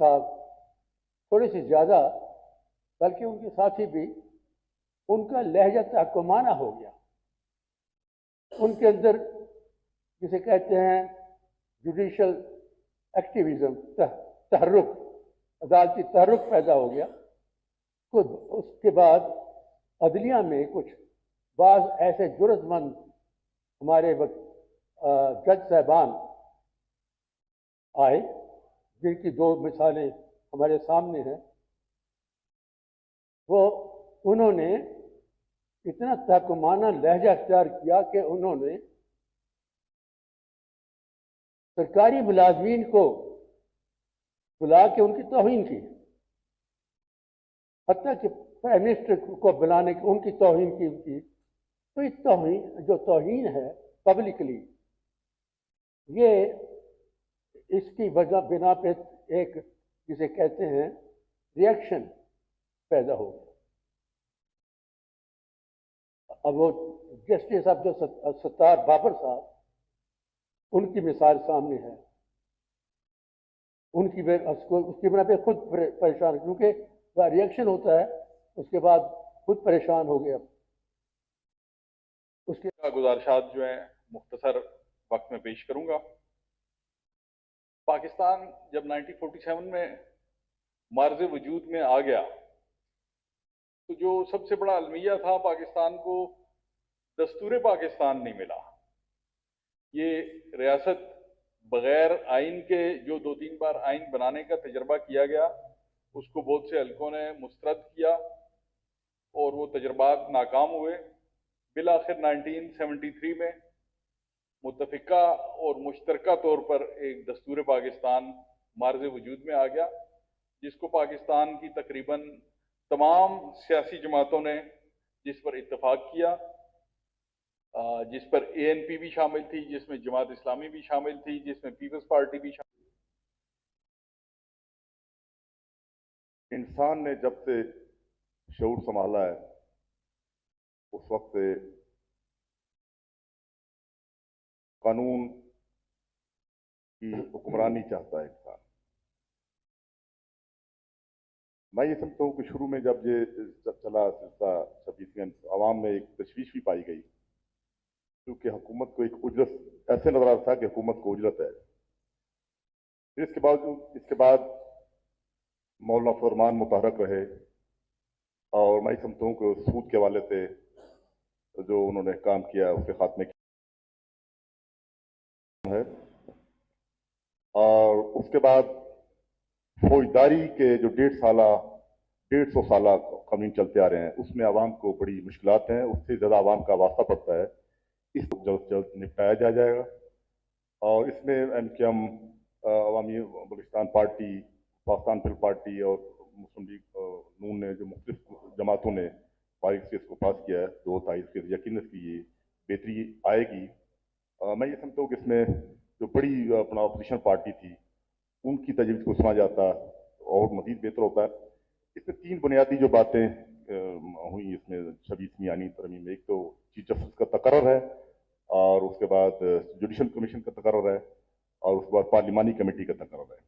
साहब थोड़े से ज़्यादा, बल्कि उनके साथी भी, उनका लहजा तहकुमाना हो गया। उनके अंदर जिसे कहते हैं जुडिशल एक्टिविज़म, तहर्रुक, अदालती तहर्रुक पैदा हो गया। खुद उसके बाद अदलिया में कुछ बाज़ ऐसे जुर्रतमंद हमारे जज साहबान आए, जिनकी दो मिसालें हमारे सामने हैं। उन्होंने इतना तहकुमाना लहजा अख्तियार किया कि उन्होंने सरकारी मुलाजमीन को बुला के उनकी तौहीन की, हत्ता कि प्राइम मिनिस्टर को बुलाने की उनकी तौहीन की। तो इस तौहीन है पब्लिकली, ये इसकी वजह बिना पे एक जिसे कहते हैं रिएक्शन पैदा हो गया। अब वो जस्टिस अब्दुल सत्तार बाबर साहब, उनकी मिसाल सामने है। उसकी बना पे खुद परेशान, क्योंकि रिएक्शन होता है, उसके बाद खुद परेशान हो गया। उसके गुजारिशात जो है मुख्तसर वक्त में पेश करूंगा। पाकिस्तान जब 1947 में मार्ज़ वजूद में आ गया, तो जो सबसे बड़ा अलमिया था पाकिस्तान को, दस्तूर पाकिस्तान नहीं मिला। ये रियासत बग़ैर आइन के जो 2-3 बार आइन बनाने का तजर्बा किया गया, उसको बहुत से हल्कों ने मुस्तरद किया और वो तजर्बात नाकाम हुए। बिलाखिर 1973 में मुत्तफ़िका और मुश्तरका तौर पर एक दस्तूर पाकिस्तान मार्ज़ वजूद में आ गया, जिसको पाकिस्तान की तकरीबन तमाम सियासी जमातों ने जिस पर इत्तफाक किया, जिस पर ANP भी शामिल थी, जिसमें जमात इस्लामी भी शामिल थी, जिसमें पीपल्स पार्टी भी शामिल थी। इंसान ने जब से शऊर संभाला है, उस वक्त से कानून की हुक्मरानी चाहता है इंसान। मैं ये समझता हूँ कि शुरू में जब चला सिलसिला 26 आवाम में एक तशवीश भी पाई गई, क्योंकि हुकूमत को एक उजरत ऐसे नजर आता था कि हुकूमत को उजरत है। फिर इसके बाद मौलाना फरमान मुतहरक रहे, और मैं समझता हूँ कि सूद के हवाले से जो उन्होंने काम किया उसके खात्मे है। और उसके बाद फौजदारी के जो 150 साल कानून चलते आ रहे हैं, उसमें आवाम को बड़ी मुश्किलात हैं, उससे ज़्यादा आवाम का वास्ता पड़ता है। इसको जल्द से जल्द निपटाया जाएगा। और इसमें MKM, Awami Balochistan party, Pakistan peoples party और मुस्लिम लीग नून ने, जो मुख्तलिफ जमातों ने बारीक से इसको पास किया है, 2 तारीख से यकीन इसकी ये बेहतरी आएगी। मैं ये समझता हूँ कि इसमें जो बड़ी अपना अपोजिशन पार्टी थी, उनकी तजवीज़ को सुना जाता और मज़ीद बेहतर होता है। इसमें 3 बुनियादी जो बातें हुई इसमें 26वीं आईनी तरमीम में, एक तो चीफ जस्टिस का तकर्रर है, और उसके बाद जुडिशल कमीशन का तकर्रर है, और उसके बाद पार्लिमानी कमेटी का तकर्रर है।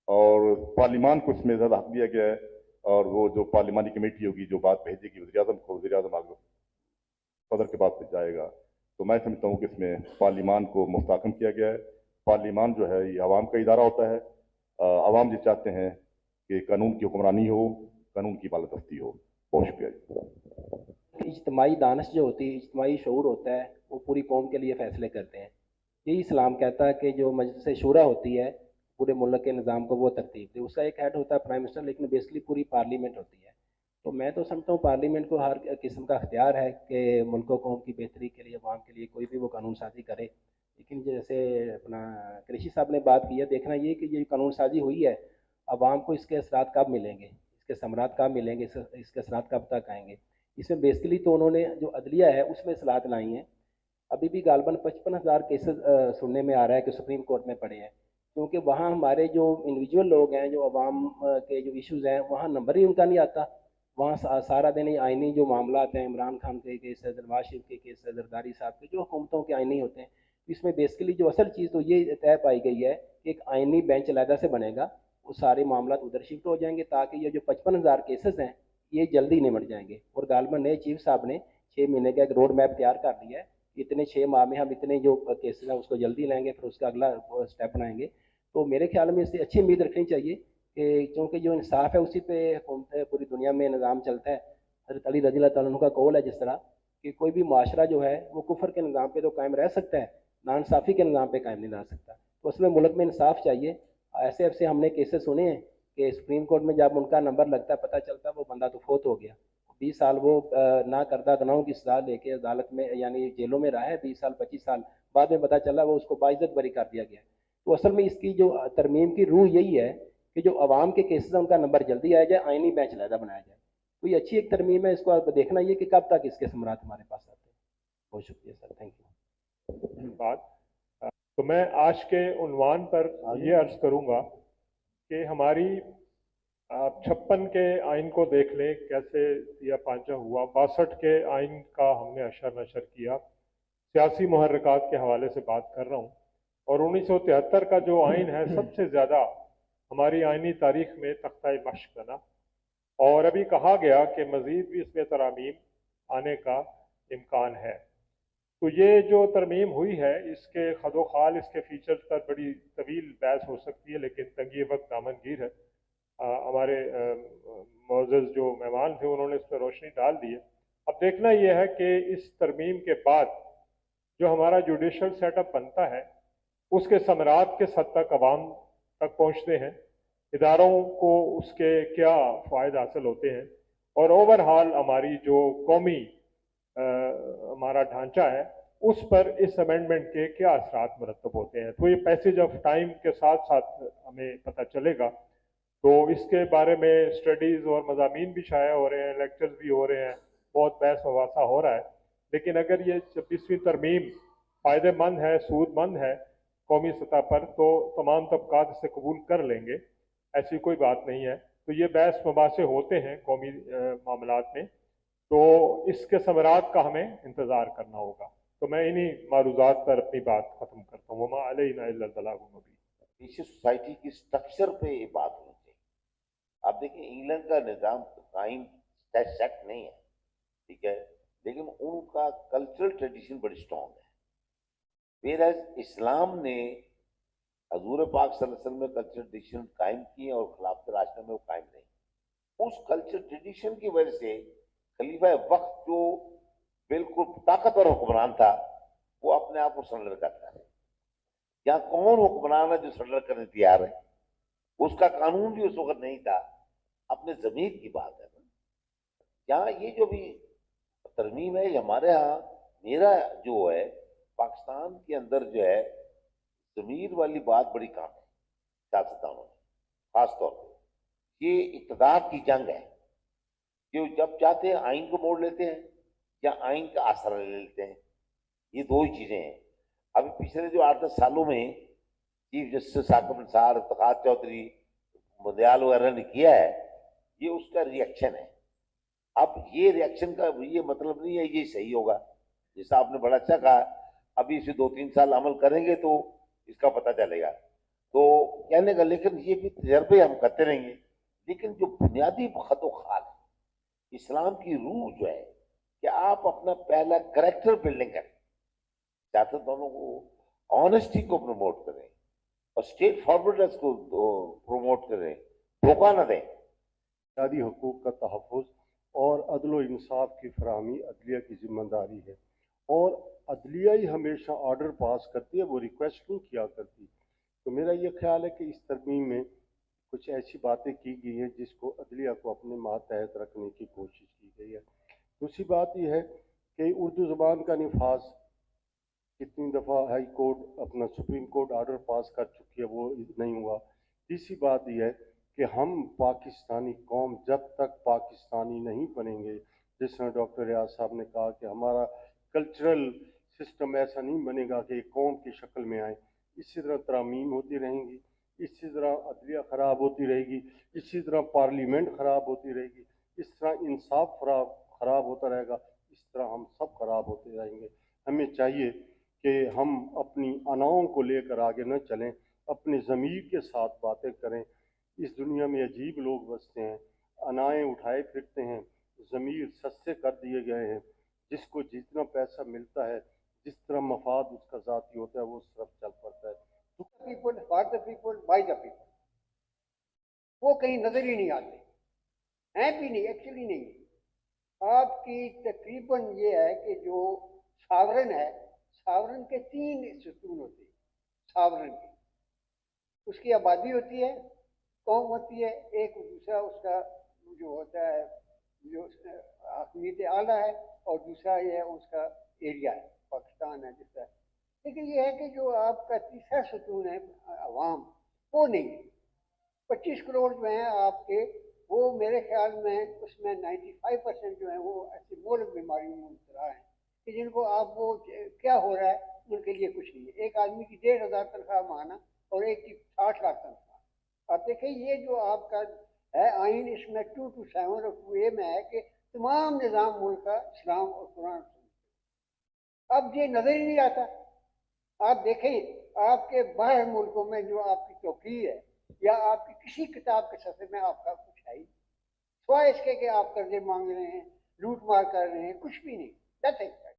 और पार्लिमान को इसमें ज़्यादा हक दिया गया है, और वो जो पार्लिमानी कमेटी होगी जो बात भेजेगी वज़ीर-ए-आज़म को, वज़ीर-ए-आज़म आगे सदर के बाद फिर जाएगा। तो मैं समझता हूँ कि इसमें पार्लिमान को मुस्तहकम किया गया है। पार्लिमान जो है ये आवाम का इदारा होता है। आवाम जो चाहते हैं कि कानून की हुक्मरानी हो, कानून की बालादस्ती हो। बहुत शुक्रिया। इज्तिमाई दानिश जो होती है, इज्तिमाई शऊर होता है, वो पूरी कौम के लिए फ़ैसले करते हैं। यही इस्लाम कहता है कि जो मजलिस शूरा होती है, पूरे मुल्क के निज़ाम को वो तरतीब दे। उसका एक हेड होता है प्राइम मिनिस्टर, लेकिन बेसिकली पूरी पार्लियामेंट होती है। तो मैं तो समझता हूँ पार्लियामेंट को हर किस्म का अख्तियार है कि मुल्क कौम की बेहतरी के लिए, अवाम के लिए कोई भी वो कानून साजी करे। लेकिन जैसे अपना कृषि साहब ने बात की है, देखना ये कि ये कानून साजी हुई है, अवाम को इसके असरात कब मिलेंगे, इसके समरात कब मिलेंगे, इसके असरात कब तक आएंगे। इसमें बेसिकली तो उन्होंने जो अदलिया है उसमें सलाहत लाई हैं। अभी भी गालबन 55,000 केसेस सुनने में आ रहा है कि सुप्रीम कोर्ट में पड़े हैं, क्योंकि वहाँ हमारे जो इंडिविजुअल लोग हैं, जो अवाम के जो इश्यूज़ हैं, वहाँ नंबर ही उनका नहीं आता। वहाँ सारा दिन आइनी जो मामला हैं, इमरान खान के केस है, नवाज शरीफ के केस है, जरदारी साहब के, जो हुकूमतों के आइनी होते हैं। इसमें बेसिकली जो असल चीज़ तो ये तय पाई गई है कि एक आइनी बेंच अलहदा से बनेगा, वो सारे मामला उधर शिफ्ट हो जाएंगे, ताकि ये जो 55,000 केसेस हैं ये जल्दी निमट जाएंगे। और गालमन नए चीफ साहब ने 6 महीने का एक रोड मैप तैयार कर दिया है, इतने 6 माह में हम इतने जो केसेस हैं उसको जल्दी लाएंगे, फिर उसका अगला स्टेप बनाएंगे। तो मेरे ख्याल में इससे अच्छी उम्मीद रखनी चाहिए कि क्योंकि जो इंसाफ है उसी पे हुकूमत है, पूरी दुनिया में निज़ाम चलता है। हज़रत अली रज़ी अल्लाह तआला अन्हु का कौल है जिस तरह कि कोई भी माशरा जो है वो कुफर के निज़ाम पे तो कायम रह सकता है, नाइंसाफ़ी के निज़ाम पे कायम नहीं रह सकता। तो उसमें मुल्क में इंसाफ चाहिए। ऐसे ऐसे हमने केसेस सुने हैं कि सुप्रीम कोर्ट में जब उनका नंबर लगता है, पता चलता है वो बंदा तो फोत हो गया, 20 साल वो ना करदा गुनाहों की सजा लेके अदालत में यानी जेलों में रहा है, 20 साल 25 साल बाद में पता चला वो उसको बाइज्जत बरी कर दिया गया। तो असल में इसकी जो तरमीम की रूह यही है कि जो अवाम के केसेस हैं उनका नंबर जल्दी आया जाए, आइनी बेंच लहदा बनाया जाए। तो ये अच्छी एक तरमीम है, इसको आप देखना ये कि कब तक इसके समरात हमारे पास आते हैं। बहुत शुक्रिया सर, थैंक यू। बात तो मैं आज के उन्वान पर ये अर्ज करूंगा कि हमारी आप 56 के आइन को देख लें कैसे या पांचा हुआ, 62 के आइन का हमने अशर नशर किया, सियासी मुहर्रकात के हवाले से बात कर रहा हूँ। और 1973 का जो आइन है सबसे ज़्यादा हमारी आइनी तारीख में तख्ता मश्क बना, और अभी कहा गया कि मज़ीद भी इसमें तरामीम आने का इम्कान है। तो ये जो तरमीम हुई है इसके खदो खाल, इसके फीचर्स पर बड़ी तवील बहस हो सकती है, लेकिन तंगी वक्त दामनगीर है। हमारे मोअज़्ज़ज़ जो मेहमान थे उन्होंने इस पर रोशनी डाल दी है। अब देखना यह है कि इस तरमीम के बाद जो हमारा जुडिशल सेटअप बनता है उसके समरात किस हद तक अवाम तक पहुँचते हैं, इदारों को उसके क्या फ़ायदे हासिल होते हैं, और ओवरऑल हमारी जो कौमी हमारा ढांचा है उस पर इस अमेंडमेंट के क्या असरात मरतब होते हैं। तो ये पैसेज ऑफ टाइम के साथ साथ हमें पता चलेगा। तो इसके बारे में स्टडीज़ और मज़ामीन भी शाया हो रहे हैं, लेक्चर्स भी हो रहे हैं, बहुत बहस मबासा हो रहा है। लेकिन अगर ये 26वीं तरमीम फ़ायदेमंद है, सूदमंद है कौमी सतह पर, तो तमाम तबकात इसे कबूल कर लेंगे, ऐसी कोई बात नहीं है। तो ये बहस मबासे होते हैं कौमी मामलात में, तो इसके समरात का हमें इंतज़ार करना होगा। तो मैं इन्हीं मारूज़ात पर अपनी बात ख़त्म करता हूँ। वमा अलैना इल्ला अल बलागुल मुबीन। इसी सोसाइटी की स्ट्रक्चर पे ये बात होनी चाहिए। आप देखिए इंग्लैंड का निज़ाम कायम सेट नहीं है, ठीक है, लेकिन उनका कल्चरल ट्रेडिशन बड़ी स्ट्रॉन्ग है। वेराज इस्लाम ने हजूर पाक सल्लल्लाहु अलैहि वसल्लम में कल्चरल ट्रेडिशन कायम किए और खिलाफत राशिदा में वो कायम नहीं। उस कल्चरल ट्रेडिशन की वजह से खलीफा वक्त जो बिल्कुल ताकतवर हुक्मरान था वो अपने आप को सरेंडर करता है। यहाँ कौन हुक्मरान है जो सरेंडर करने तैयार है? उसका कानून भी उस वक्त नहीं था, अपने जमीर की बात है ना। यहाँ ये जो भी तरमीम है हमारे यहाँ, मेरा जो है पाकिस्तान के अंदर जो है जमीर वाली बात बड़ी कम है सियासतदानों में, खास तौर पर ये इक़्तिदार की जंग है। जो जब चाहते हैं आइन को मोड़ लेते हैं या आइन का आसरा ले लेते हैं, ये दो ही चीजें हैं। अभी पिछले जो 8-10 सालों में चीफ जस्टिस साकिब निसार, इफ्तिखार चौधरी, मुदयाल वगैरह ने किया है, ये उसका रिएक्शन है। अब ये रिएक्शन का ये मतलब नहीं है ये सही होगा, जैसा आपने बड़ा अच्छा कहा, अभी इसे 2-3 साल अमल करेंगे तो इसका पता चलेगा। तो कहने का लेकिन ये भी तजर्बे हम करते रहेंगे। लेकिन जो बुनियादी खतोखाल है, इस्लाम की रूह जो है कि आप अपना पहला करेक्टर बिल्डिंग करें, सियासतदानों को ऑनेस्टी को प्रमोट करें और स्ट्रेट फॉरवर्डनेस को प्रमोट करें, धोखा न दें। बुनियादी हकूक़ का तहफ़्फ़ुज़ और अदल व इंसाफ की फराहमी अदलिया की जिम्मेदारी है, और अदलिया ही हमेशा ऑर्डर पास करती है, वो रिक्वेस्ट नहीं किया करती। तो मेरा ये ख्याल है कि इस तरमीम में कुछ ऐसी बातें की गई हैं जिसको अदलिया को अपने मातहत रखने की कोशिश की गई है। दूसरी बात यह है कि उर्दू ज़बान का निफाज कितनी दफ़ा हाई कोर्ट अपना सुप्रीम कोर्ट ऑर्डर पास कर चुकी है, वो नहीं हुआ। तीसरी बात यह है कि हम पाकिस्तानी कौम जब तक पाकिस्तानी नहीं बनेंगे, जिस तरह डॉक्टर रियाज साहब ने कहा कि हमारा कल्चरल सिस्टम ऐसा नहीं बनेगा कि एक कौम की शक्ल में आए, इसी तरह तरामीम होती रहेंगी, इसी तरह अदलिया ख़राब होती रहेगी, इसी तरह पार्लियामेंट ख़राब होती रहेगी, इस तरह इंसाफ ख़राब होता रहेगा, इस तरह हम सब ख़राब होते रहेंगे। हमें चाहिए कि हम अपनी अनाओं को लेकर आगे न चलें, अपने ज़मीर के साथ बातें करें। इस दुनिया में अजीब लोग बसते हैं, अनाएं उठाए फिरते हैं, ज़मीर सस्ते कर दिए गए हैं, जिसको जितना पैसा मिलता है, जिस तरह मफाद उसका ज़ाती होता है, वो उस तरफ चल पड़ता है। People for the people by the people, वो कहीं नजर ही नहीं आते हैं भी नहीं, एक्चुअली नहीं। आपकी तकरीबन ये है कि जो सावरन है, सावरन के 3 सुतून होते हैं। सावरन की उसकी आबादी होती है, कौम होती है, एक दूसरा उसका जो होता है जो हकमियत आला है, और दूसरा ये है उसका एरिया है, पाकिस्तान है जिसका। लेकिन ये है कि जो आपका तीसरा सुतून है अवाम, वो नहीं है। 25 करोड़ जो हैं आपके, वो मेरे ख्याल में उसमें 95% जो है वो ऐसी मोलक बीमारियों में मुबतला हैं कि जिनको आप वो क्या हो रहा है उनके लिए कुछ नहीं है। एक आदमी की 1,500 तनख्वाह माना और एक की 60 लाख तनख्वाह। आप देखें ये जो आपका है आइन, इसमें 2 to 7 और 2A में है कि तमाम निज़ाम मुल्क का इस्लाम और कुरान। अब ये नजर ही नहीं आता। आप देखें आपके बाहर मुल्कों में जो आपकी चौकी है या आपकी किसी किताब के सफ़े में आपका कुछ है ही, सिवाय इसके कि आप कर्जे मांग रहे हैं, लूट मार कर रहे हैं, कुछ भी नहीं।